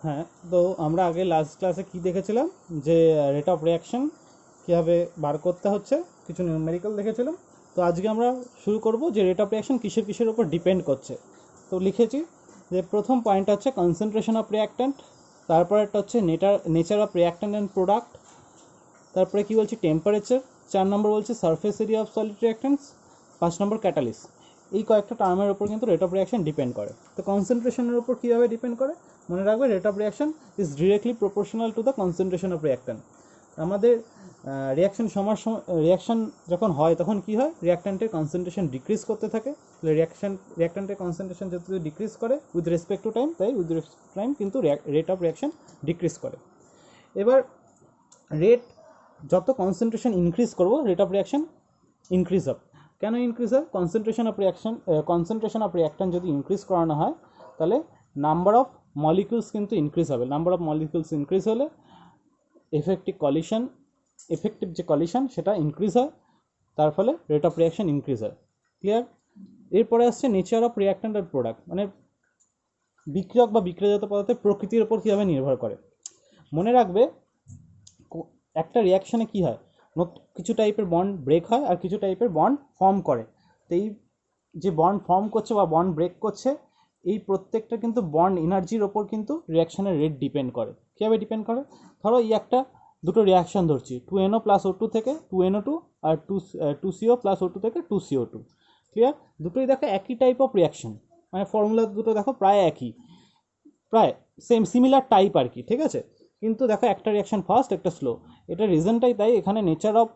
হ্যাঁ, তো আমরা আগে লাস্ট ক্লাসে কি দেখেছিলাম যে রেট অফ রিয়াকশন কীভাবে বার করতে হচ্ছে, কিছু নিউমেরিক্যাল দেখেছিলাম। তো আজকে আমরা শুরু করব যে রেট অফ রিয়াকশন কিসের কিসের উপর ডিপেন্ড করছে। তো লিখেছি যে প্রথম পয়েন্ট হচ্ছে কনসেন্ট্রেশন অফ রিয়াক্ট্যান্ট, তারপর একটা হচ্ছে nature of reactant and product, তারপরে কি বলছি টেম্পারেচার, 4 নম্বর বলছে সারফেস এরিয়া অফ সলিড রিয়াক্ট্যান্টস, 5 নম্বর ক্যাটালিস। এই কয়েকটা টার্মের উপর কিন্তু রেট অফ রিয়াকশন ডিপেন্ড করে। তো কনসেন্ট্রেশনের উপর কীভাবে ডিপেন্ড করে মনে রাখবে, rate of reaction is directly proportional to the concentration of reactant. আমাদের রিয়াকশন যখন হয় তখন কি হয়, রিয়াক্ট্যান্টের কনসেন্ট্রেশন ডিক্রিজ করতে থাকে। রিয়াক্ট্যান্টের কনসেন্ট্রেশন যত ডিক্রিজ করে উইথ রেসপেক্ট টু টাইম, তাই উইথ রেসপেক্ট টু টাইম কিন্তু রেট অফ রিয়াকশন ডিক্রিজ করে। এবার রেট যত কনসেন্ট্রেশন ইনক্রিজ করবো রেট অফ রিয়াকশন ইনক্রিজ হবে। কেন ইনক্রিজ হয়? কনসেন্ট্রেশন অফ রিয়াকশন যদি ইনক্রিজ করানো হয় তাহলে নাম্বার অফ মলিকিউলস কিন্তু ইনক্রিজ হবে। নাম্বার অফ মলিকিউলস ইনক্রিজ হলে এফেক্টিভ যে কলিশন সেটা ইনক্রিজ হয়, তার ফলে রেট অফ রিয়াকশন ইনক্রিজ হয়। ক্লিয়ার? এরপরে আসছে নেচার অফ রিয়াক্ট্যান্ট আর প্রোডাক্ট, মানে বিক্রিয়ক বা বিক্রিয়াজাত পদার্থের প্রকৃতির ওপর কীভাবে নির্ভর করে। মনে রাখবে একটা রিয়াকশানে কী হয়, কিছু টাইপের বন্ড ব্রেক হয় আর কিছু টাইপের বন্ড ফর্ম করে। তো এই যে বন্ড ফর্ম করছে বা বন্ড ব্রেক করছে, এই প্রত্যেকটা কিন্তু বন্ড এনার্জির ওপর কিন্তু রিয়াকশানের রেট ডিপেন্ড করে। কীভাবে ডিপেন্ড করে? ধরো এই দুটো রিয়াকশান ধরছি, 2NO + O2 থেকে 2NO2 আর 2CO + O2 থেকে 2CO2। ক্লিয়ার? দুটোই দেখো একই টাইপ অফ রিয়াকশান, মানে ফর্মুলা দুটো দেখো প্রায় একই, প্রায় সিমিলার টাইপ আর কি, ঠিক আছে? কিন্তু দেখো একটা রিয়াকশন ফাস্ট, একটা স্লো। এটা রিজনটাই তাই, এখানে নেচার অফ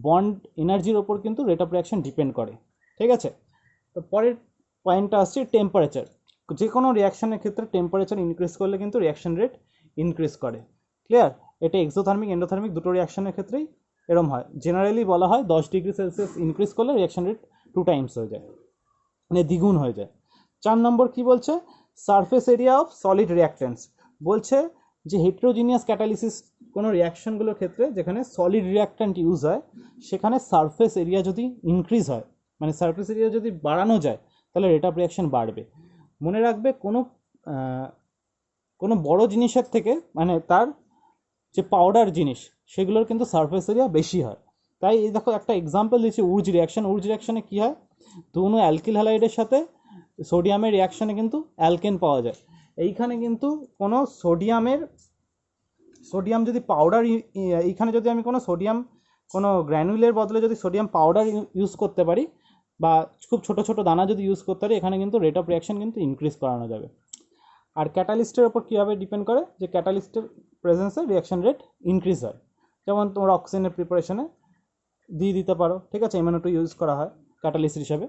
বন্ড এনার্জির ওপর কিন্তু রেট অফ রিয়াকশন ডিপেন্ড করে, ঠিক আছে? তো পরের পয়েন্টটা আসছে টেম্পারেচার। যে কোনো রিয়াকশনের ক্ষেত্রে টেম্পারেচার ইনক্রিজ করলে কিন্তু রিয়াকশন রেট ইনক্রিজ করে। ক্লিয়ার? এটা এক্সোথার্মিক এন্ডোথার্মিক দুটো রিয়াকশনের ক্ষেত্রেই এরম হয়। জেনারেলি বলা হয় 10 ডিগ্রি সেলসিয়াস ইনক্রিজ করলে রিয়াকশন রেট 2 টাইমস হয়ে যায়, মানে দ্বিগুণ হয়ে যায়। 4 নম্বর কি বলছে, সারফেস এরিয়া অফ সলিড রিয়াক্ট্যান্টস। বলছে যে হেটেরোজিনিয়াস ক্যাটালিসিস কোনো রিয়াকশনগুলোর ক্ষেত্রে যেখানে সলিড রিয়াক্ট্যান্ট ইউজ হয়, সেখানে সারফেস এরিয়া যদি ইনক্রিজ হয়, মানে সারফেস এরিয়া যদি বাড়ানো যায়, তাহলে রেট অফ রিয়াকশন বাড়বে। মনে রাখবে কোনো বড় জিনিসের থেকে, মানে তার যে পাউডার জিনিস সেগুলোর কিন্তু সারফেস এরিয়া বেশি হয়। তাই এই দেখো একটা এক্সাম্পল দিচ্ছি, উর্জ রিয়াকশনে কী হয়, দুনো অ্যালকিল হ্যালাইডের সাথে সোডিয়ামের রিয়াকশানে কিন্তু অ্যালকেন পাওয়া যায়। এইখানে কিন্তু কোনো সোডিয়াম যদি পাউডার, এইখানে যদি আমি কোনো গ্র্যানুলের বদলে যদি সোডিয়াম পাউডার ইউজ করতে পারি, বা খুব ছোট ছোট দানা যদি ইউজ করতে পারি, এখানে কিন্তু রেট অফ রিয়াকশন কিন্তু ইনক্রিজ করানো যাবে। আর ক্যাটালিস্টের ওপর কীভাবে ডিপেন্ড করে, যে ক্যাটালিস্টের প্রেজেন্সে রিয়াকশন রেট ইনক্রিজ হয়। যেমন তোমরা অক্সিজেনের প্রিপারেশনে দিয়ে দিতে পারো, ঠিক আছে? MnO2 ইউজ করা হয় ক্যাটালিস্ট হিসাবে।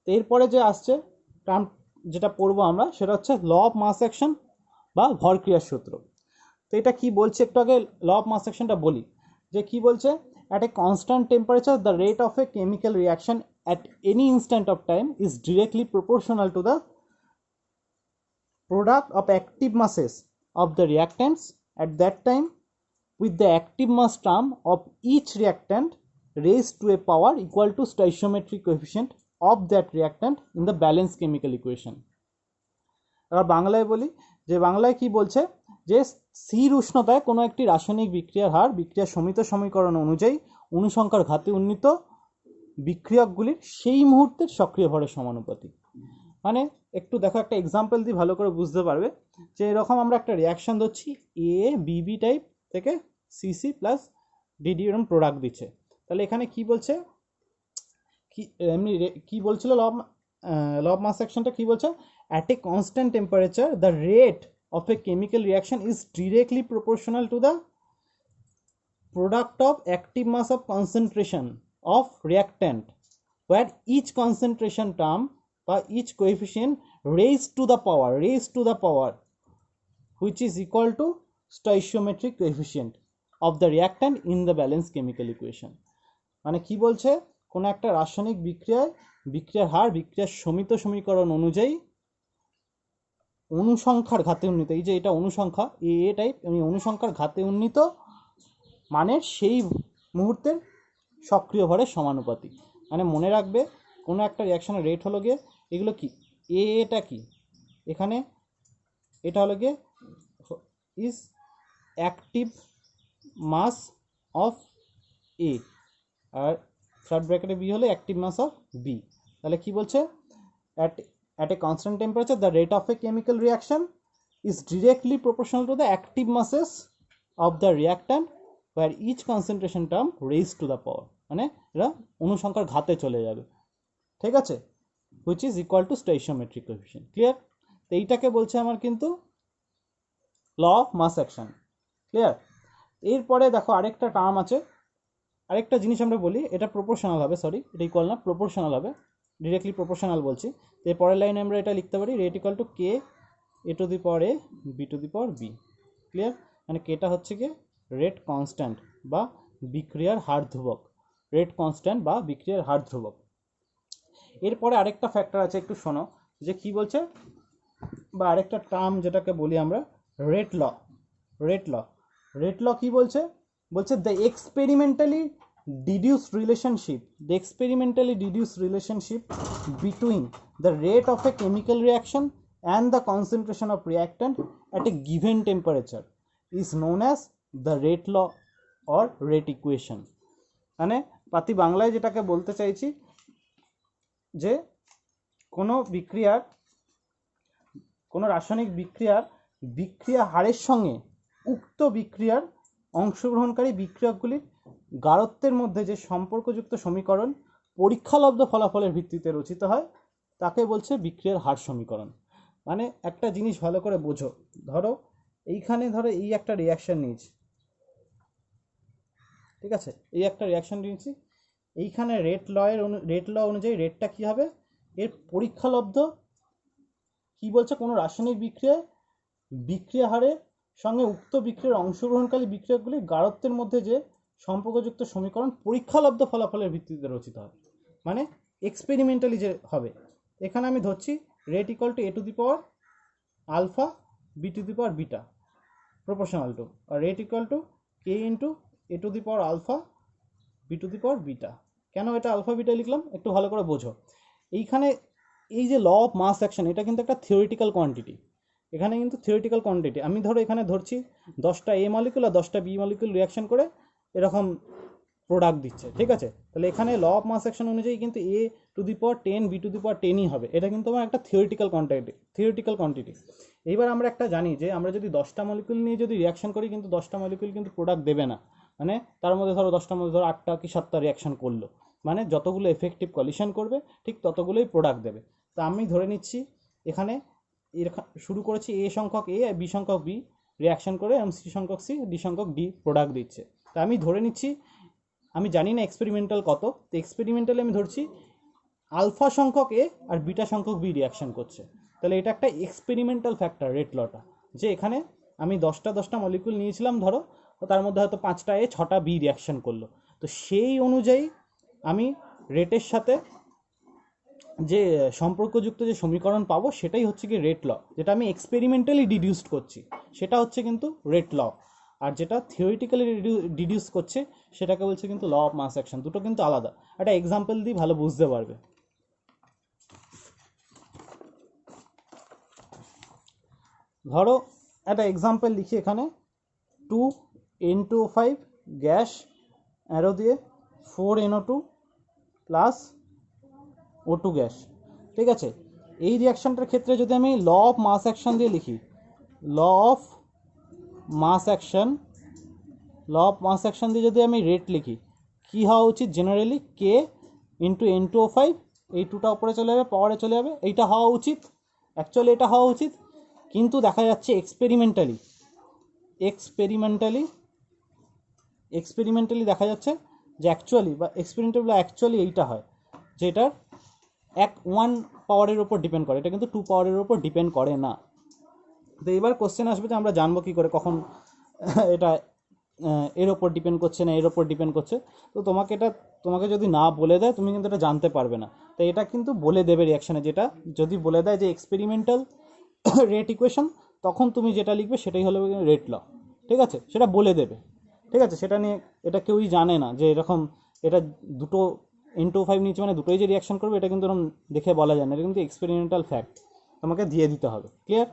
তো এরপরে যে আসছে টার্ম যেটা পড়বো আমরা, সেটা হচ্ছে ল অফ মাস অ্যাকশন বা ভরক্রিয়ার সূত্র। তো এটা কি বলছে, একটু আগে ল অফ মাস অ্যাকশনটা বলি, যে কি বলছে, at a constant temperature the rate of a chemical reaction at any instant of time is directly proportional to the product of active masses of the reactants at that time, with the active mass term of each reactant raised to a power equal to stoichiometric coefficient of that reactant in the balanced chemical equation. এবার বাংলায় বলি, যে বাংলায় কি বলছে, যে স্থির উষ্ণতায় কোনো একটি রাসায়নিক বিক্রিয়ার হার বিক্রিয়ার সমিত সমীকরণ অনুযায়ী অনুসংখ্যার ঘাতে উন্নীত বিক্রিয়কগুলির সেই মুহূর্তের সক্রিয় ভরের সমানুপাতিক। মানে একটু দেখো, একটা এক্সাম্পল দিয়ে ভালো করে বুঝতে পারবে, যে এরকম আমরা একটা রিয়াকশান ধরছি, বিবি টাইপ থেকে সিসি প্লাস ডিডি এরকম প্রোডাক্ট দিচ্ছে। তাহলে এখানে কি বলছে, কি বলছিল ল অফ মাস অ্যাকশনটা কি বলছে, at a constant temperature the rate of a chemical reaction is directly proportional to the product of active mass of concentration of reactant, where each concentration term বা each coefficient raised to the power which is equal to stoichiometric coefficient of the reactant in the balanced chemical equation. মানে কি বলছে, কোনো একটা রাসায়নিক বিক্রিয়ার হার বিক্রিয়ার সমিত সমীকরণ অনুযায়ী অনুসংখ্যার ঘাতে উন্নীত, এই যে এটা অনুসংখ্যা এ টাইপ, এই অনুসংখ্যার ঘাতে উন্নীত মানের সেই মুহূর্তের সক্রিয় ভরের সমানুপাতিক। মানে মনে রাখবে, কোনো একটা রিয়াকশনের রেট হলো গিয়ে, এগুলো কি, এটা কি, এখানে এটা হলো গিয়ে is active mass of A, আর থার্ড ব্র্যাকেটে বি হলে অ্যাক্টিভ মাস অফ বি। তাহলে কি বলছে, at a constant temperature the rate of a chemical reaction is directly proportional to the active masses of the reactant where each concentration term raised to the power, মানে এরা অনুসংখ্যার ঘাতে চলে যাবে, ঠিক আছে, which is equal to stoichiometric coefficient, clear. তো এইটাকে বলছে আমার কিন্তু law of mass action, clear. এরপরে দেখো আরেকটা টার্ম আছে, আরেকটা জিনিস আমরা বলি, এটা প্রপোর্শনাল হবে, সরি এটা ইকুয়াল না, প্রপোর্শনাল হবে, ডিরেক্টলি প্রপোর্শনাল বলছি। তো এর পরের লাইনে আমরা এটা লিখতে পারি rate equal to K A to the power A B to the power B, clear. মানে কেটা হচ্ছে গিয়ে রেট কনস্ট্যান্ট বা বিক্রিয়ার হার ধ্রুবক, রেট কনস্ট্যান্ট বা বিক্রিয়ার হার ধ্রুবক। এরপরে আরেকটা ফ্যাক্টর আছে, একটু শোনো যে কি বলছে, বা আরেকটা টার্ম যেটাকে বলি আমরা রেট ল। রেট ল, রেট ল কি বলছে, বলছে the experimentally deduced relationship between the rate of a chemical reaction and the concentration of reactant at a given temperature is known as the rate law or rate equation। মানে পাতি বাংলায় যেটাকে বলতে চাইছি যে কোনো বিক্রিয়ার, কোনো রাসায়নিক বিক্রিয়ার বিক্রিয়া হারের সঙ্গে উক্ত বিক্রিয়ার অংশগ্রহণকারী বিক্রিয়কগুলির গাঢ়ত্বের মধ্যে যে সম্পর্কযুক্ত সমীকরণ পরীক্ষালব্ধ ফলাফলের ভিত্তিতে রচিত হয় তাকে বলছে বিক্রিয়ার হার সমীকরণ। মানে একটা জিনিস ভালো করে বোঝো, ধরো এইখানে ধরো এই একটা রিয়াকশন নিয়েছি, ঠিক আছে, এই একটা রিয়াকশন নিয়েছি, এইখানে রেট ল অনুযায়ী রেটটা কি হবে, এর পরীক্ষালব্ধ কি বলছে, কোনো রাসায়নিক বিক্রিয়া হারের সঙ্গে উক্ত বিক্রিয়ার অংশগ্রহণকারী বিক্রিয়কগুলির গাঢ়ত্বের মধ্যে যে সম্পর্কযুক্ত সমীকরণ পরীক্ষালব্ধ ফলাফলের ভিত্তিতে রচিত হয়, মানে এক্সপেরিমেন্টালি যে হবে। এখানে আমি ধরছি rate equal to A to the power alpha B to the power beta proportional to, আর rate equal to K into A to the power alpha B to the power beta. কেন এটা alpha beta লিখলাম একটু ভালো করে বোঝো। এইখানে এই যে ল অফ মাস অ্যাকশন, এটা কিন্তু একটা থিওরিটিক্যাল কোয়ান্টিটি, এখানে কিন্তু থিওরিটিক্যাল কোয়ান্টিটি। আমি ধরো এখানে ধরছি 10টা এ মলিকুল আর 10টা বি মলিকুল রিয়াকশন করে এরকম প্রোডাক্ট দিচ্ছে, ঠিক আছে। তাহলে এখানে ল অফ মাস অ্যাকশন অনুযায়ী কিন্তু A to the power 10 B to the power 10ই হবে, এটা কিন্তু আমার একটা থিওরিটিক্যাল কোয়ান্টিটি। এইবার আমরা একটা জানি যে আমরা যদি 10টা মলিকুল নিয়ে যদি রিয়াকশন করি কিন্তু 10টা মলিকুল কিন্তু প্রোডাক্ট দেবে না, মানে তার মধ্যে ধরো 10টার মধ্যে ধরো 8টা কি 7টা রিয়াকশন করলো, মানে যতগুলো এফেক্টিভ কলিশন করবে ঠিক ততগুলোই প্রোডাক্ট দেবে। তো আমি ধরে নিচ্ছি এখানে শুরু করেছি এ সংখ্যক এ বি সংখ্যক বি রিয়াকশন করে এবং সি সংখ্যক সি ডি সংখ্যক ডি প্রোডাক্ট দিচ্ছে। তা আমি ধরে নিচ্ছি, আমি জানি না এক্সপেরিমেন্টাল কত, তো এক্সপেরিমেন্টালি আমি ধরছি আলফা সংখ্যক এ আর বিটা সংখ্যক বি রিয়াকশন করছে। তাহলে এটা একটা এক্সপেরিমেন্টাল ফ্যাক্টর রেট লটা, যে এখানে আমি 10টা মলিকুল নিয়েছিলাম ধরো, তার মধ্যে হয়তো 5টা এ 6টা বি রিয়াকশন করলো, তো সেই অনুযায়ী আমি রেটের সাথে যে সম্পর্কযুক্ত যে সমীকরণ পাবো সেটাই হচ্ছে কি রেট ল, যেটা আমি এক্সপেরিমেন্টালি ডিডিউসড করছি সেটা হচ্ছে কিন্তু রেট ল, আর যেটা থিওরিটিক্যালি ডিডিউস করছে সেটাকে বলছে কিন্তু ল অফ মাস অ্যাকশন। দুটো কিন্তু আলাদা, একটা এক্সাম্পল দিয়ে ভালো বুঝতে পারবে। ধরো একটা এক্সাম্পল লিখি এখানে 2N2O5 গ্যাস অ্যারো দিয়ে 4NO2 প্লাস O2 গ্যাস, ঠিক আছে। এই রিয়াকশনটার ক্ষেত্রে যদি আমি ল অফ মাস অ্যাকশন দিয়ে লিখি, ল অফ মাস অ্যাকশন দিয়ে যদি আমি রেট লিখি, কি হওয়া উচিত জেনারেলি, কে ইন্টু N2O5, এই টুটা উপরে চলে যাবে, পাওয়ারে চলে যাবে, এইটা হওয়া উচিত, অ্যাকচুয়ালি এটা হওয়া উচিত, কিন্তু দেখা যাচ্ছে এক্সপেরিমেন্টালি দেখা যাচ্ছে যে অ্যাকচুয়ালি এইটা হয়, যে এটার 1 পাওয়ারের উপর ডিপেন্ড করে, এটা কিন্তু 2 পাওয়ারের উপর ডিপেন্ড করে না। তো এবার কোশ্চেন আসবে যে আমরা জানবো কী করে কখন এটা এর ওপর ডিপেন্ড করছে না এর ওপর ডিপেন্ড করছে। তো তোমাকে যদি না বলে দেয় তুমি কিন্তু এটা জানতে পারবে না। তো এটা কিন্তু বলে দেবে রিয়াকশানে, যেটা যদি বলে দেয় যে এক্সপেরিমেন্টাল রেট ইকুয়েশন, তখন তুমি যেটা লিখবে সেটাই হলো রেট ল, ঠিক আছে, সেটা বলে দেবে, ঠিক আছে। সেটা নিয়ে এটা কেউই জানে না যে এরকম এটা দুটো N2O5 নিচে মানে দুটোই যে রিয়াকশন করবে, এটা কিন্তু এরকম দেখে বলা যায় না, এটা কিন্তু এক্সপেরিমেন্টাল ফ্যাক্ট তোমাকে দিয়ে দিতে হবে, ক্লিয়ার।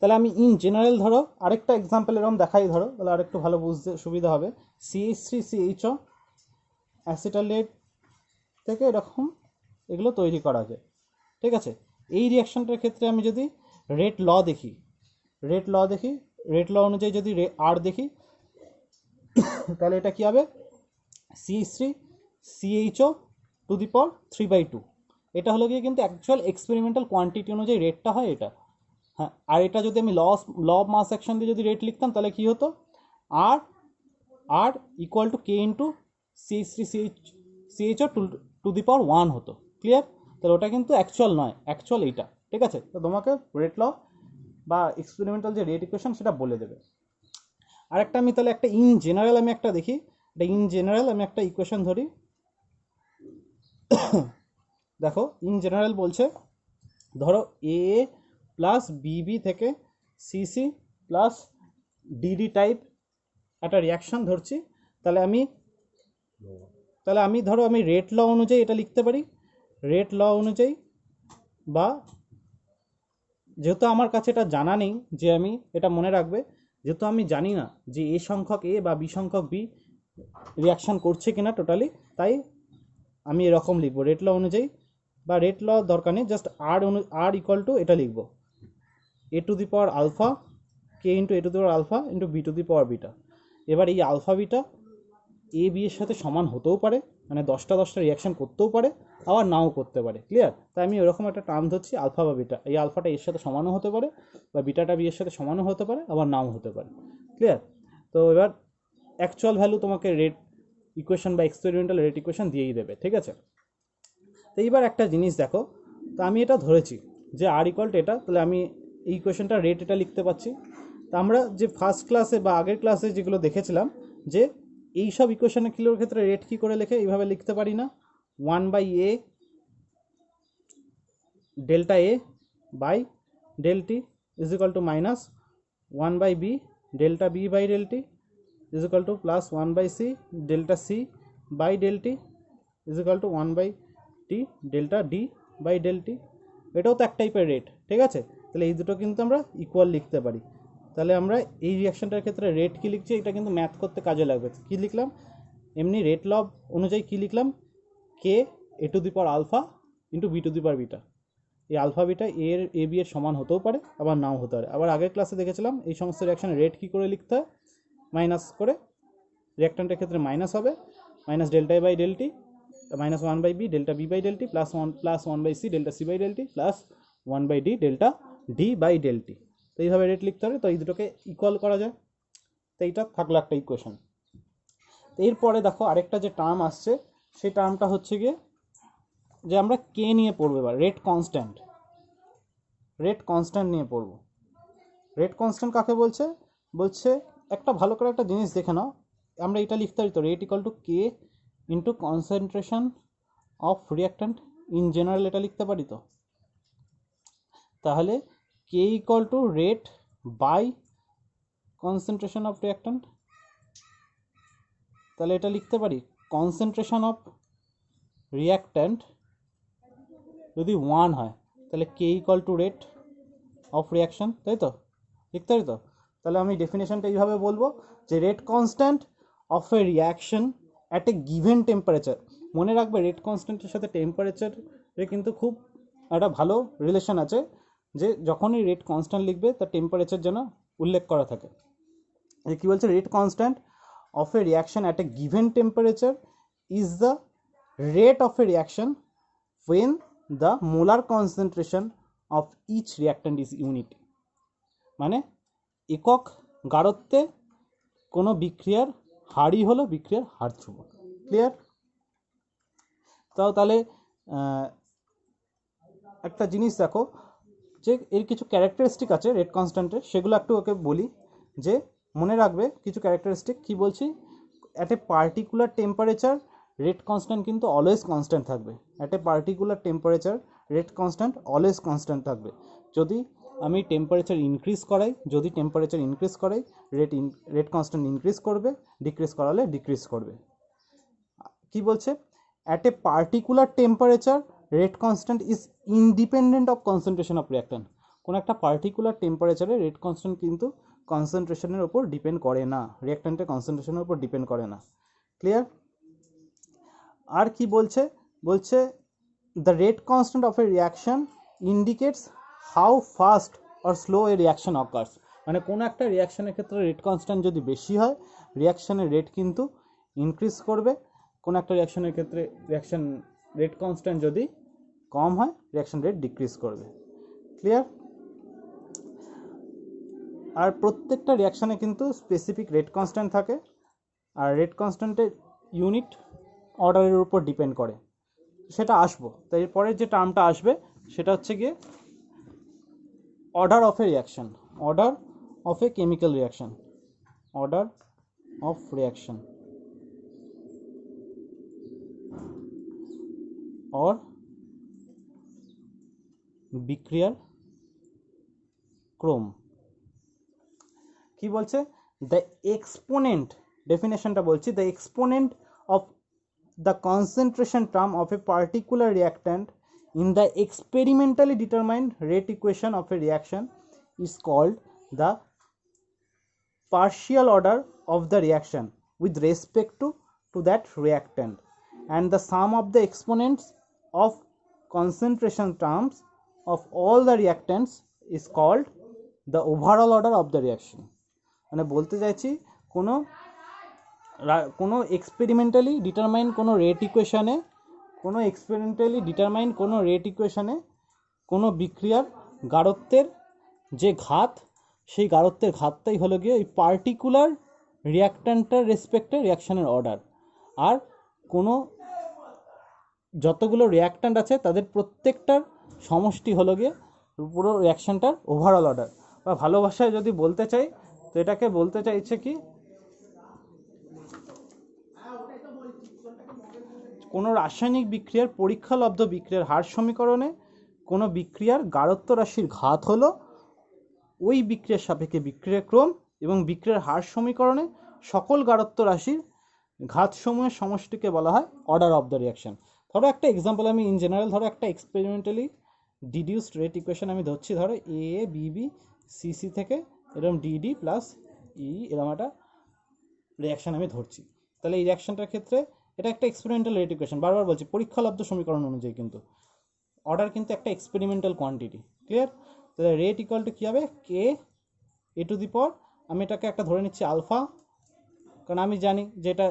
তাহলে আমি ইন জেনারেল ধরো আরেকটা এক্সাম্পল এরকম দেখাই, ধরো তাহলে আরেকটু ভালো বুঝতে সুবিধা হবে। CH3CHO অ্যাসিটালেট থেকে এরকম এগুলো তৈরি করা যায়, ঠিক আছে। এই রিয়াকশনটার ক্ষেত্রে আমি যদি রেট ল দেখি, রেট ল অনুযায়ী যদি আর দেখি, তাহলে এটা কী হবে, CH3CHO টু দি পাওয়ার 3/2। এটা হলো গিয়ে কিন্তু অ্যাকচুয়াল এক্সপেরিমেন্টাল কোয়ান্টিটি অনুযায়ী রেটটা হয় এটা। হ্যাঁ, আর এটা যদি আমি ল অফ মাস অ্যাকশন দিয়ে যদি রেট লিখতাম তাহলে কী হতো, আর r equal to K into CH3CHO to the power 1 হতো। ক্লিয়ার? তাহলে ওটা কিন্তু অ্যাকচুয়াল নয়, অ্যাকচুয়াল এইটা, ঠিক আছে। তো তোমাকে রেট ল বা এক্সপেরিমেন্টাল যে রেট ইকুয়েশন সেটা বলে দেবে। আরেকটা আমি তাহলে একটা ইন জেনারেল আমি একটা দেখি, এটা ইন জেনারেল আমি একটা ইকুয়েশন ধরি। দেখো ইন জেনারেল বলছে, ধরো এ প্লাস বিবি থেকে সিসি প্লাস ডিডি টাইপ একটা রিয়াকশান ধরছি। তাহলে আমি ধরো আমি রেট ল অনুযায়ী এটা লিখতে পারি, রেট ল অনুযায়ী, বা যেহেতু আমার কাছে এটা জানা নেই যে আমি এটা মনে রাখবে, যেহেতু আমি জানি না যে এ সংখ্যক এ বা বি সংখ্যক বি রিয়াকশান করছে কিনা টোটালি, তাই আমি এরকম লিখবো রেট ল অনুযায়ী, বা রেট ল দরকার নেই, জাস্ট আর ইকুয়াল টু এটা লিখবো A to the power alpha k into A to the power alpha into B to the power beta. এবার এই আলফা বিটা এ বি এর সাথে সমান হতেও পারে, মানে 10টা রিয়াকশান করতেও পারে, আবার নাও করতে পারে। ক্লিয়ার? তাই আমি ওরকম একটা টার্ম ধরছি আলফা বা বিটা। এই আলফাটা এর সাথে সমানও হতে পারে, বা বিটাটা বি এর সাথে সমানও হতে পারে, আবার নাও হতে পারে। ক্লিয়ার? তো এবার অ্যাকচুয়াল ভ্যালু তোমাকে রেট ইকুয়েশন বা এক্সপেরিমেন্টাল রেট ইকুয়েশন দিয়েই দেবে, ঠিক আছে। তো এইবার একটা জিনিস দেখো, তো আমি এটা ধরেছি যে আর ইকুয়াল টু এটা, তাহলে আমি এই ইকুয়েশনটা রেট এটা লিখতে পারছি। তা আমরা যে ফার্স্ট ক্লাসে বা আগের ক্লাসে যেগুলো দেখেছিলাম, যে এই সব ইকুয়েশনগুলোর ক্ষেত্রে রেট কী করে লেখে, এইভাবে লিখতে পারি না, 1/a delta A by del T is equal to minus 1/b delta B by del T is equal to plus 1/c delta C by del T is equal to 1/t delta D by del T. এটাও তো এক টাইপের rate, ঠিক আছে। তাহলে এই দুটো কিন্তু আমরা ইকুয়াল লিখতে পারি। তাহলে আমরা এই রিয়াকশনটার ক্ষেত্রে রেট কী লিখছি, এটা কিন্তু ম্যাথ করতে কাজে লাগবে। কী লিখলাম, এমনি রেট ল অনুযায়ী কী লিখলাম, k A to the power alpha into B to the power beta. এই আলফা বিটা এ বি এর সমান হতেও পারে, আবার নাও হতে পারে। আবার আগের ক্লাসে দেখেছিলাম এই সমস্ত রিয়াকশানের রেট কী করে লিখতে হয়, মাইনাস করে, রিয়াক্ট্যান্টের ক্ষেত্রে মাইনাস হবে, minus delta A by del T minus 1/b delta B by del T plus 1/c delta C by del T plus 1/d delta D by del T. তো এইভাবে রেট লিখতে হবে। তো এই দুটোকে ইকুয়াল করা যায়। তো এইটা থাকলো একটা ইকুয়েশন। এরপরে দেখো আরেকটা যে টার্ম আসছে, সেই টার্মটা হচ্ছে গিয়ে যে আমরা কে নিয়ে পড়বো এবার, রেট কনস্ট্যান্ট নিয়ে পড়বো। রেট কনস্ট্যান্ট কাকে বলছে, বলছে একটা ভালো করে একটা জিনিস দেখে নাও, আমরা এটা লিখতে পারি তো, rate equal to K into concentration of reactant in general, এটা লিখতে পারি তো। তাহলে K equal to rate by concentration of reactant, তাহলে এটা লিখতে পারি কনসেন্ট্রেশন অফ রিয়াক্ট্যান্ট যদি 1 হয় তাহলে K equal to rate of reaction, তাই তো লিখতে পারি তো। তাহলে আমি ডেফিনেশনটা এইভাবে বলবো যে rate constant of a reaction at a given temperature. মনে রাখবে রেট কনস্ট্যান্টের সাথে টেম্পারেচারের কিন্তু খুব একটা ভালো রিলেশন আছে, যে যখনই রেট কনস্ট্যান্ট লিখবে তার টেম্পারেচার যেন উল্লেখ করা থাকে। যে কী বলছে, rate constant of a reaction at a given temperature is the rate of a reaction when the molar concentration of each reactant is unit। মানে একক গাঢ়ত্বে কোনো বিক্রিয়ার হারই হলো বিক্রিয়ার হার ধ্রুবক। ক্লিয়ার? তাহলে একটা জিনিস দেখো, যে এর কিছু ক্যারেক্টারিস্টিক আছে রেট কনস্ট্যান্টের, সেগুলো একটু ওকে বলি। যে মনে রাখবে কিছু ক্যারেক্টারিস্টিক, কি বলছি, at a particular temperature rate constant কিন্তু অলওয়েজ কনস্ট্যান্ট থাকবে। At a particular temperature rate constant always constant থাকবে। যদি আমি টেম্পারেচার ইনক্রিজ করাই, রেট কনস্ট্যান্ট ইনক্রিজ করবে, ডিক্রিজ করালে ডিক্রিজ করবে। কি বলছে, at a particular temperature rate constant is independent of concentration of reactant. কোনো একটা পার্টিকুলার টেম্পারেচারে রেট কনস্ট্যান্ট কিন্তু কনসেন্ট্রেশনের ওপর ডিপেন্ড করে না, রিঅ্যাক্ট্যান্টের কনসেন্ট্রেশনের উপর ডিপেন্ড করে না। ক্লিয়ার? আর কি বলছে, বলছে the rate constant of a reaction indicates how fast or slow a reaction occurs. মানে কোনো একটা রিয়াকশনের ক্ষেত্রে রেট কনস্ট্যান্ট যদি বেশি হয় রিয়াকশনের রেট কিন্তু ইনক্রিজ করবে, কোনো একটা রিয়াকশনের ক্ষেত্রে রিয়াকশন রেট কনস্ট্যান্ট যদি কম হয় রিয়াকশন রেট ডিক্রিজ করবে। ক্লিয়ার? আর প্রত্যেকটা রিয়াকশানে কিন্তু স্পেসিফিক রেট কনস্ট্যান্ট থাকে, আর রেট কনস্ট্যান্টের ইউনিট অর্ডারের উপর ডিপেন্ড করে, সেটা আসবো। তো এরপরের যে টার্মটা আসবে সেটা হচ্ছে গিয়ে order of A reaction, order of a chemical reaction, order of reaction or বিক্রিয়ার ক্রম। কি বলছে, দ্য এক্সপোনেন্ট, ডেফিনেশনটা বলছি, the exponent of the concentration term of a particular reactant in the experimentally determined rate equation of a reaction is called the partial order of the reaction with respect to that reactant, and the sum of the exponents of concentration terms of all the reactants is called the overall order of the reaction. মানে বলতে চাইছি কোনো experimentally determine কোনো rate ইকুয়েশনে কোনো বিক্রিয়ার গাঢ়ত্বের যে ঘাত, সেই গাঢ়ত্বের ঘাতটাই হলো গিয়ে ওই পার্টিকুলার রিয়াক্ট্যান্টের রেসপেক্টে রিয়াকশানের অর্ডার। আর কোনো যতগুলো রিয়াক্ট্যান্ট আছে তাদের প্রত্যেকটার সমষ্টি হলো গিয়ে পুরো রিয়াকশানটার ওভারঅল অর্ডার। বা ভালো ভাষায় যদি বলতে চাই তো এটাকে বলতে চাইছে কি, কোনো রাসায়নিক বিক্রিয়ার পরীক্ষালব্ধ বিক্রিয়ার হার সমীকরণে কোনো বিক্রিয়ার গাঢ়ত্ব রাশির ঘাত হলো ওই বিক্রিয়ার সাপেক্ষে বিক্রিয়ার ক্রম, এবং বিক্রিয়ার হার সমীকরণে সকল গাঢ়ত্ব রাশির ঘাতসমূহের সমষ্টিকে বলা হয় অর্ডার অফ দ্য রিয়াকশন। ধরো একটা এক্সাম্পল, আমি ইন জেনারেল ধরো একটা এক্সপেরিমেন্টালি ডিডিউসড রেট ইকুয়েশন আমি ধরছি, ধরো A B B C C থেকে এরকম ডিডি প্লাস ই এরকম একটা রিয়াকশান আমি ধরছি। তাহলে এই রিয়াকশানটার ক্ষেত্রে এটা একটা এক্সপেরিমেন্টাল রেট ইকুয়েশন, বারবার বলছি পরীক্ষালব্ধ সমীকরণ অনুযায়ী, কিন্তু অর্ডার কিন্তু একটা এক্সপেরিমেন্টাল কোয়ান্টিটি। ক্লিয়ার? তাহলে রেট ইকুয়াল টু কী হবে, কে এ টু দি পাওয়ার, আমি এটাকে একটা ধরে নিচ্ছি আলফা, কারণ আমি জানি যে এটা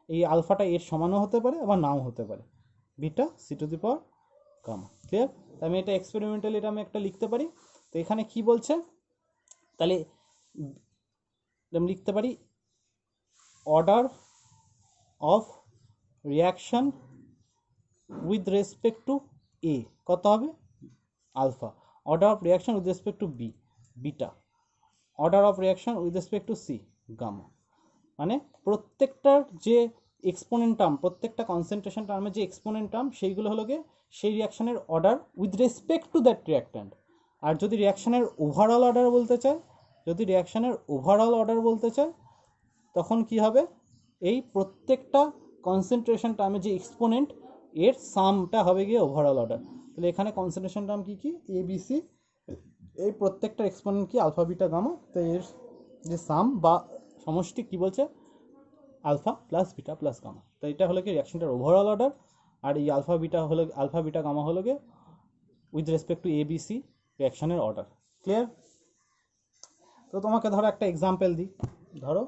এই আলফাটা এর সমানও হতে পারে আবার নাও হতে পারে, beta C to the power gamma. Clear? আমি এটা এক্সপেরিমেন্টালি এটা আমি একটা লিখতে পারি। তো এখানে কি বলছে, তাহলে আমি লিখতে পারি order of reaction with respect to A কত হবে, alpha. Order of reaction with respect to B, beta. Order of reaction with respect to C, gamma. মানে প্রত্যেকটার যে এক্সপোনেন্ট টার্ম, প্রত্যেকটা কনসেন্ট্রেশন টার্মের যে এক্সপোনেন্ট টার্ম সেইগুলো হলো গিয়ে সেই রিয়াকশানের order with respect to that reactant. আর যদি রিয়াকশানের ওভারঅল অর্ডার বলতে চায়, তখন কি হবে, এই প্রত্যেকটা কনসেন্ট্রেশন টার্মের যে এক্সপোনেন্ট এর সামটা হবে গিয়ে ওভারঅল অর্ডার। তাহলে এখানে কনসেন্ট্রেশন টার্ম কী এ বি সি, এই প্রত্যেকটা এক্সপোনেন্ট কি আলফা বিটা গামা, তো এর যে সাম বা সমষ্টি কি বলছে, alpha plus beta plus gamma. তো এটা হলো কি রিয়াকশনটার ওভারঅল অর্ডার, আর এই আলফা বিটা গামা হলো গিয়ে with respect to A B C রিয়াকশনের অর্ডার। ক্লিয়ার? তো তোমাকে ধরো একটা এক্সাম্পল দিই, ধরো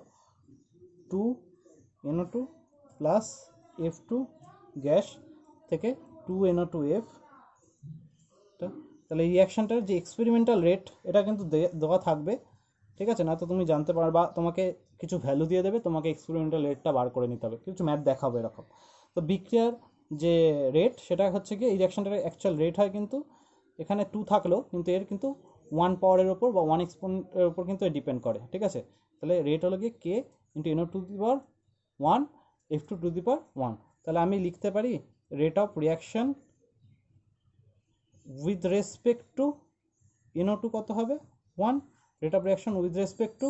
2NO2 প্লাস F2 গ্যাস থেকে 2NO2F, তাহলে এই রিয়াকশনটার যে এক্সপেরিমেন্টাল রেট এটা কিন্তু দেওয়া থাকবে, ঠিক আছে? না তো তুমি জানতে পারবা, তোমাকে কিছু ভ্যালু দিয়ে দেবে, তোমাকে এক্সপেরিমেন্টাল রেটটা বার করে নিতে হবে, কিছু ম্যাথ দেখাবে এরকম। তো বিক্রিয়ার যে রেট সেটা হচ্ছে কি, এই রিয়াকশনটার অ্যাকচুয়াল রেট হয় কিন্তু এখানে 2 থাকলেও কিন্তু এর কিন্তু 1 পাওয়ারের ওপর বা 1 এক্সপোনেন্টের ওপর কিন্তু ডিপেন্ড করে, ঠিক আছে? তাহলে রেট হলো গিয়ে K into NO to the power 1 F2 to the power 1। তাহলে আমি লিখতে পারি rate of reaction with respect to NO2 কত হবে 1, rate of reaction with respect to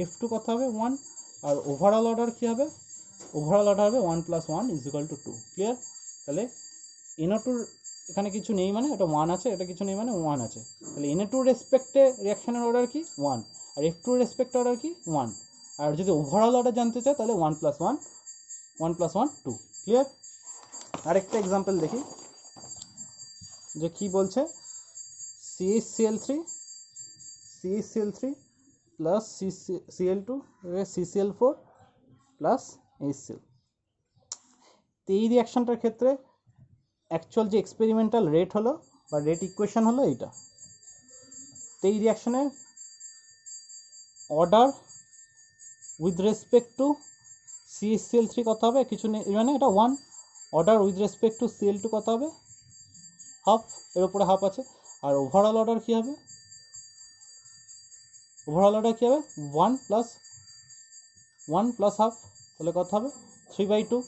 F2 কত হবে 1, আর ওভারঅল অর্ডার কী হবে, ওভারঅল অর্ডার হবে 1 + 1 = 2। ক্লিয়ার? তাহলে NO2 এখানে কিছু নেই মানে এটা 1 আছে, এটা কিছু নেই মানে 1 আছে, তাহলে Na2 রেসপেক্টে রিয়াকশনের অর্ডার কি 1, আর F2 রেসপেক্টে অর্ডার কি 1, আর যদি ওভারঅল অর্ডার জানতে চাই তাহলে 1 + 1 1 + 1 2। ক্লিয়ার? আরেকটা এক্সাম্পল দেখি যে কি বলছে, CH CL3 plus Cl2 CCl4 plus HCl। তো এই রিয়াকশনটার ক্ষেত্রে অ্যাকচুয়াল যে এক্সপেরিমেন্টাল রেট হলো বা রেট ইকুয়েশন হলো এইটা। তো এই রিয়াকশনের order with respect to CHCl3 কত হবে, কিছু নেই মানে এটা 1, order with respect two Cl2 কত হবে, হাফ, এর উপরে হাফ আছে, আর ওভারঅল অর্ডার কী হবে, ওভারঅল অর্ডার কী হবে 1 + হাফ, তাহলে কত হবে 3/2।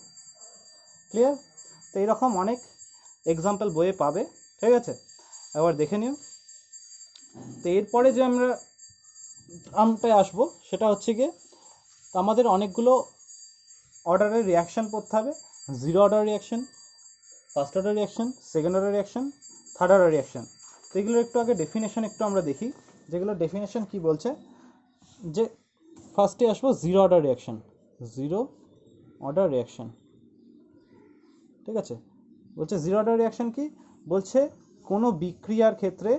ক্লিয়ার? তো এইরকম অনেক এক্সাম্পল বইয়ে পাবে, ঠিক আছে? এবার দেখে নিও। তো এরপরে যে আমরা টার্মটায় আসবো সেটা হচ্ছে গিয়ে, তো আমাদের অনেকগুলো অর্ডারের রিয়াকশান পড়তে হবে, zero order reaction, first order reaction, second order reaction, third order reaction. তো এগুলোর একটু আগে ডেফিনেশন একটু আমরা দেখি, যেগুলো ডেফিনেশন কি বলছে, যে ফার্স্টে আসবো zero order reaction, zero order reaction, ঠিক আছে? বলছে জিরো অর্ডার রিয়াকশান কি বলছে, কোনো বিক্রিয়ার ক্ষেত্রে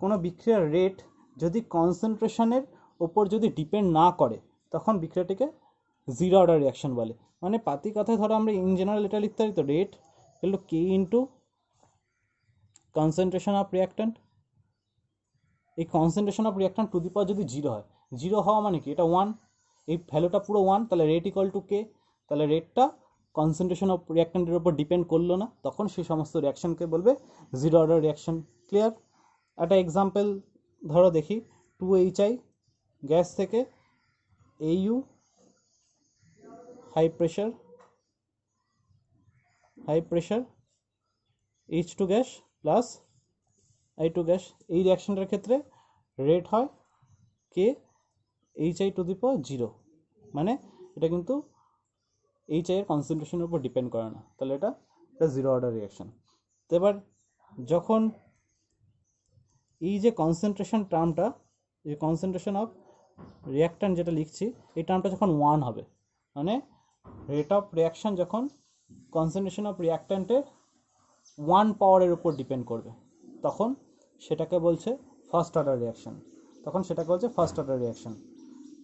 কোনো বিক্রিয়ার রেট যদি কনসেন্ট্রেশনের ওপর যদি ডিপেন্ড না করে তখন বিক্রিয়াটিকে জিরো অর্ডার রিয়াকশান বলে। মানে পাতি কথায় ধরো আমরা ইন জেনারেল এটা লিখতে পারি, তো রেট হলো K into concentration of reactant. এই concentration of reactant to the power যদি জিরো হয়, জিরো হওয়া মানে কি, এটা 1, এই ভ্যালুটা পুরো 1, তাহলে রেট ইকুয়াল টু K, তাহলে রেটটা কনসেন্ট্রেশন অফ রিয়াক্ট্যান্টের উপর ডিপেন্ড করলো না, তখন সেই সমস্ত রিয়াকশানকে বলবে জিরো অর্ডার রিয়াকশান। ক্লিয়ার? একটা এক্সাম্পল ধরো দেখি, 2HI গ্যাস থেকে AU high pressure H2 gas plus I2 gas, এই রিয়াকশানটার ক্ষেত্রে রেট হয় K HI to the power 0, মানে এটা কিন্তু HI এর কনসেন্ট্রেশনের উপর ডিপেন্ড করে না, তাহলে এটা জিরো অর্ডার রিয়াকশান। তো এবার যখন এই যে কনসেন্ট্রেশন টার্মটা, এই কনসেন্ট্রেশন অফ রিয়াক্ট্যান্ট যেটা লিখছি, এই টার্মটা যখন 1 হবে, মানে রেট অফ রিয়াকশান যখন কনসেন্ট্রেশন অফ রিয়াক্ট্যান্টের 1 পাওয়ারের উপর ডিপেন্ড করবে, তখন সেটাকে বলছে ফার্স্ট অর্ডার রিয়াকশান,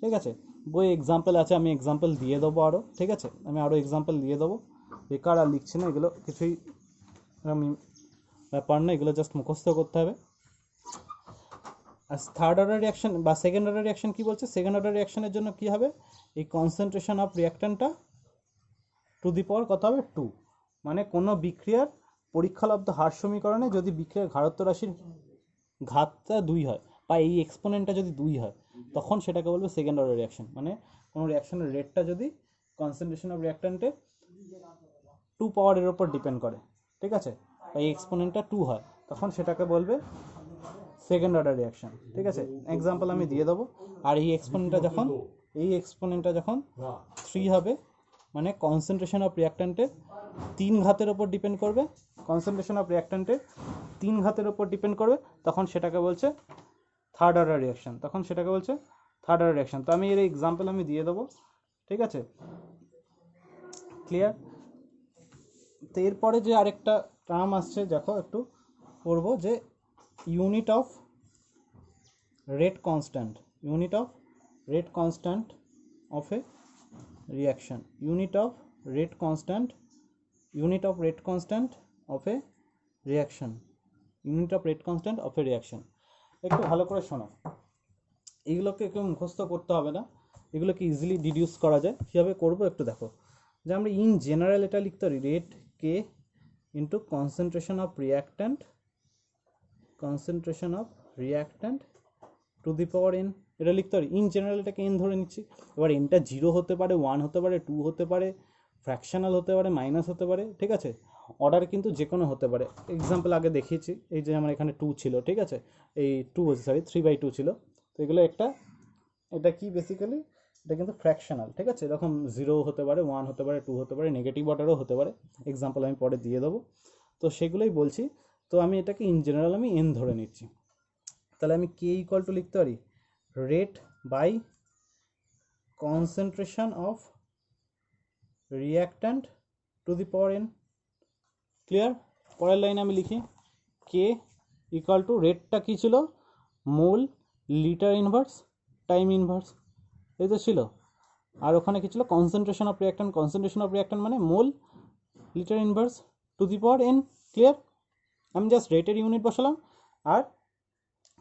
ঠিক আছে? বই এক্সাম্পল আছে, আমি এক্সাম্পল দিয়ে দেবো আরও, ঠিক আছে? আমি আরও এক্সাম্পল দিয়ে দেবো, বেকার আর লিখছি না, এগুলো কিছুই আমি ব্যাপার না, এগুলো জাস্ট মুখস্থ করতে হবে। আর থার্ড অর্ডার রিয়াকশান বা সেকেন্ড অর্ডার রিয়াকশান কী বলছে, সেকেন্ড অর্ডার রিয়াকশানের জন্য কী হবে, এই কনসেন্ট্রেশন অফ রিয়াক্ট্যান্টটা টু দি পাওয়ার কত হবে 2, মানে কোনো বিক্রিয়ার পরীক্ষালব্ধ হার সমীকরণে যদি বিক্রিয়ার ঘারত্ব রাশির ঘাতটা 2 হয় বা এই এক্সপোনেন্টটা যদি 2 হয়, তখন সেটাকে বলবে সেকেন্ড অর্ডার রিয়াকশান। মানে কোনো রিয়াকশনের রেটটা যদি কনসেন্ট্রেশন অফ রিয়াক্ট্যান্টে 2 পাওয়ারের ওপর ডিপেন্ড করে, ঠিক আছে, বা এই এক্সপোনেন্টটা 2 হয়, তখন সেটাকে বলবে সেকেন্ড অর্ডার রিয়াকশান, ঠিক আছে? এক্সাম্পল আমি দিয়ে দেবো। আর এই এক্সপোনেন্টটা যখন 3 হবে, মানে কনসেন্ট্রেশন অফ রিয়াক্ট্যান্টের 3 ঘাতের ওপর ডিপেন্ড করবে, তখন সেটাকে বলছে থার্ড অর্ডার রিয়াকশান, তো আমি এর এক্সাম্পল আমি দিয়ে দেবো, ঠিক আছে? ক্লিয়ার? তো এরপরে যে আরেকটা টার্ম আসছে, দেখো একটু পড়বো, যে unit of rate constant of A reaction, unit of rate constant of A reaction. একটু ভালো করে শোনো, এগুলোকে কেউ মুখস্থ করতে হবে না, এগুলোকে ইজিলি ডিডিউস করা যায়। কীভাবে করবো একটু দেখো, যে আমরা ইন জেনারেল এটা লিখতে পারি, rate K into concentration of reactant to the power n, এটা লিখতে পারি। ইন জেনারেল এটাকে n ধরে নিচ্ছি। এবার nটা 0 হতে পারে, 1 হতে পারে, 2 হতে পারে, ফ্র্যাকশনাল হতে পারে, মাইনাস হতে পারে, ঠিক আছে? অর্ডার কিন্তু যে কোনো হতে পারে। এক্সাম্পল আগে দেখিয়েছি, এই যে আমার এখানে 2 ছিল, ঠিক আছে, এই 3/2 ছিল। তো এগুলো এটা কি বেসিক্যালি, এটা কিন্তু ফ্র্যাকশনাল, ঠিক আছে? এরকম 0 হতে পারে, 1 হতে পারে, 2 হতে পারে, নেগেটিভ অর্ডারও হতে পারে। এক্সাম্পল আমি পরে দিয়ে দেবো। তো তো সেগুলোই বলছি। তো আমি এটাকে ইন জেনারেল আমি এন ধরে নিচ্ছি। তাহলে আমি কে ইকুয়াল টু লিখতে পারি rate by concentration of reactant to the power N. Clear? পরের লাইনে আমি লিখি কে ইকুয়াল টু রেটটা কী ছিল, mole litre inverse time inverse, এই তো ছিল। আর ওখানে কী ছিল, concentration of reactant. Concentration of reactant মানে mole litre inverse to the power N. Clear? আমি জাস্ট রেটের ইউনিট বসালাম আর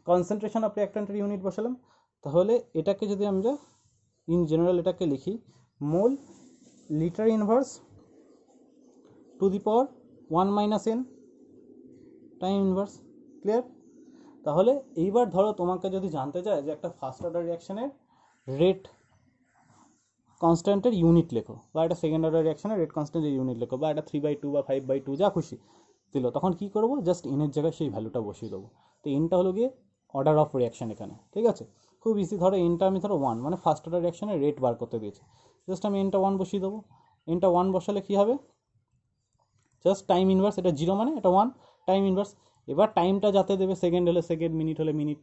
কনসেন্ট্রেশন অফ রিঅ্যাক্ট্যান্টের ইউনিট বসালাম। তাহলে এটাকে যদি আমরা ইন জেনারেল এটাকে লিখি mole litre inverse to the power 1 - n time inverse. Clear? তাহলে এইবার ধরো তোমাকে যদি জানতে চায় যে একটা ফার্স্ট অর্ডার রিঅ্যাকশনের রেট কনস্ট্যান্টের ইউনিট লেখো, বা একটা সেকেন্ড অর্ডার রিঅ্যাকশনের রেট কনস্ট্যান্টের ইউনিট লেখো, বা একটা 3/2 বা 5/2 যা খুশি দিল, তখন কী করবো, জাস্ট এনের জায়গায় সেই ভ্যালুটা বসিয়ে দেবো। তো এনটা হলো গিয়ে অর্ডার অফ রিঅ্যাকশন এখানে। ঠিক আছে, খুব ইজি। ধরো এনটা আমি ধরো 1, মানে ফার্স্ট অর্ডার রিঅ্যাকশনের রেট বার করতে দিয়েছি, জাস্ট আমি এনটা 1 বসিয়ে দেবো। এনটা 1 বসালে কী হবে, জাস্ট টাইম ইনভার্স, এটা 0 মানে এটা 1 টাইম ইনভার্স। এবার টাইমটা যাতে দেবে, সেকেন্ড হলে সেকেন্ড, মিনিট হলে মিনিট,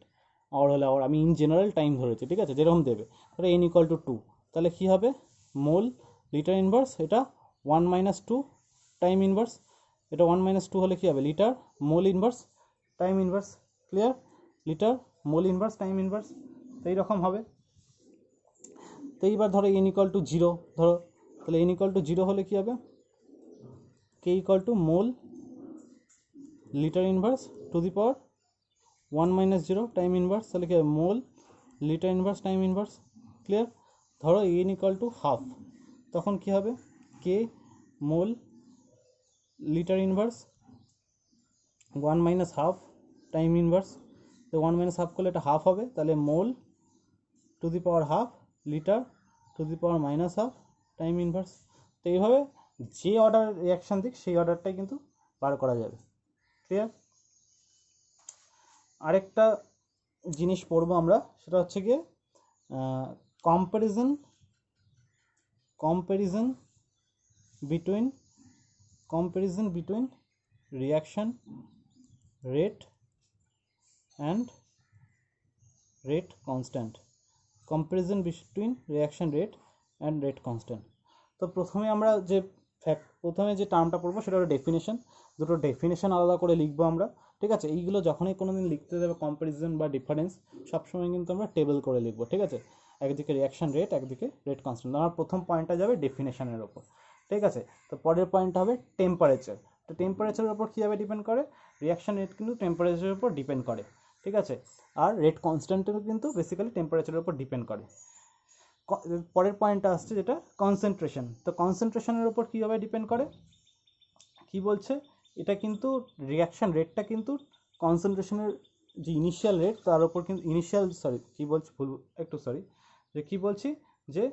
আওয়ার হলে আওয়ার, আমি ইন জেনারেল টাইম ধরেছি। ঠিক আছে, যেরকম দেবে। তাহলে এন ইকুয়াল টু 2, তাহলে কী হবে, মোল লিটার ইনভার্স, এটা 1 - 2 টাইম ইনভার্স, এটা 1 - 2 হলে কী হবে, litre mole inverse time inverse. Clear? Litre mole inverse time inverse, তো এইরকম হবে। তো এইবার ধরো এন ইকুয়াল টু 0 ধরো, তাহলে এন ইকুয়াল টু 0 হলে কী হবে, K equal to mole litre inverse to the power 1 - 0 time inverse, তাহলে কি হবে, mole litre inverse time inverse. Clear? ধরো এন ইকুয়াল টু হাফ, তখন কি হবে, K mole litre inverse 1 - half time inverse. তো 1 - হাফ করলে এটা হাফ হবে, তাহলে mole to the power half litre to the power -half time inverse. তো এইভাবে যে অর্ডার রিয়াকশান দিক সেই অর্ডারটাই কিন্তু বার করা যাবে। ক্লিয়ার? আরেকটা জিনিস পড়বো আমরা, সেটা হচ্ছে গিয়ে comparison between reaction rate and rate constant. Comparison between reaction rate and rate constant. তো প্রথমে আমরা যে প্রথমে যে টার্মটা পড়বো সেটা হলো ডেফিনেশন। দুটো ডেফিনেশন আলাদা করে লিখবো আমরা। ঠিক আছে, এইগুলো যখনই কোনো দিন লিখতে দেবে কম্প্যারিজন বা ডিফারেন্স, সবসময় কিন্তু আমরা টেবিল করে লিখবো। ঠিক আছে, একদিকে রিয়াকশান রেট, একদিকে রেট কনস্ট্যান্ট। আমার প্রথম পয়েন্টটা যাবে ডেফিনেশনের ওপর। ঠিক আছে, তো পরের পয়েন্টটা হবে টেম্পারেচার। তো টেম্পারেচারের ওপর কীভাবে ডিপেন্ড করে, রিয়াকশান রেট কিন্তু টেম্পারেচারের উপর ডিপেন্ড করে। ঠিক আছে, আর রেট কনস্ট্যান্টেরও কিন্তু বেসিক্যালি টেম্পারেচারের উপর ডিপেন্ড করে। পরের পয়েন্টটা আসছে যেটা কনসেন্ট্রেশন। তো কনসেন্ট্রেশনের ওপর কীভাবে ডিপেন্ড করে, কি বলছে, এটা কিন্তু রিয়াকশান রেটটা কিন্তু কনসেন্ট্রেশনের যে ইনিশিয়াল রেট তার ওপর কিন্তু যে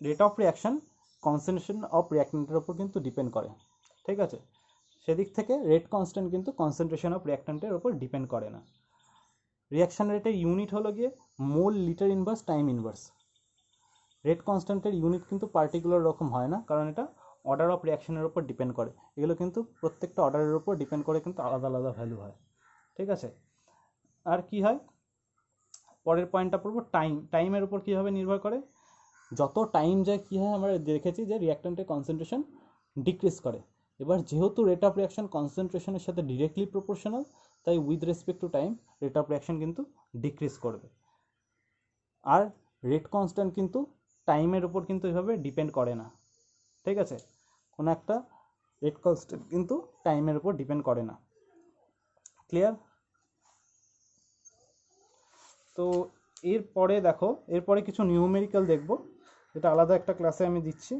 rate of reaction concentration of রিয়াক্ট্যান্টের ওপর কিন্তু ডিপেন্ড করে। ঠিক আছে, সেদিক থেকে রেট কনস্ট্যান্ট কিন্তু কনসেন্ট্রেশন অফ রিয়াক্ট্যান্টের ওপর ডিপেন্ড করে না। রিয়াকশান রেটের ইউনিট হলো গিয়ে mole litre inverse time inverse. Rate কনস্ট্যান্টের ইউনিট কিন্তু পার্টিকুলার রকম হয় না, কারণ এটা অর্ডার অফ রিয়াকশানের ওপর ডিপেন্ড করে। এগুলো কিন্তু প্রত্যেকটা অর্ডারের ওপর ডিপেন্ড করে কিন্তু আলাদা আলাদা ভ্যালু হয়। ঠিক আছে, আর কি হয়, পরের পয়েন্টটা পড়বো টাইমের উপর কীভাবে নির্ভর করে। যত টাইম যায় কী হয়, আমরা দেখেছি যে রিয়াক্ট্যান্টের কনসেন্ট্রেশন ডিক্রিজ করে। এবার যেহেতু রেট অফ রিয়াকশন কনসেন্ট্রেশনের সাথে ডিরেক্টলি প্রপোর্শনাল, তাই with respect to time rate of reaction কিন্তু ডিক্রিজ করবে। আর রেট কনস্ট্যান্ট কিন্তু টাইমের উপর কিন্তু এভাবে ডিপেন্ড করে না। ঠিক আছে, কোনো একটা রেট কনস্ট্যান্ট কিন্তু টাইমের উপর ডিপেন্ড করে না। ক্লিয়ার? তো এরপরে দেখো, এরপরে কিছু নিউমেরিক্যাল দেখব, এটা আলাদা একটা ক্লাসে আমি দিচ্ছি।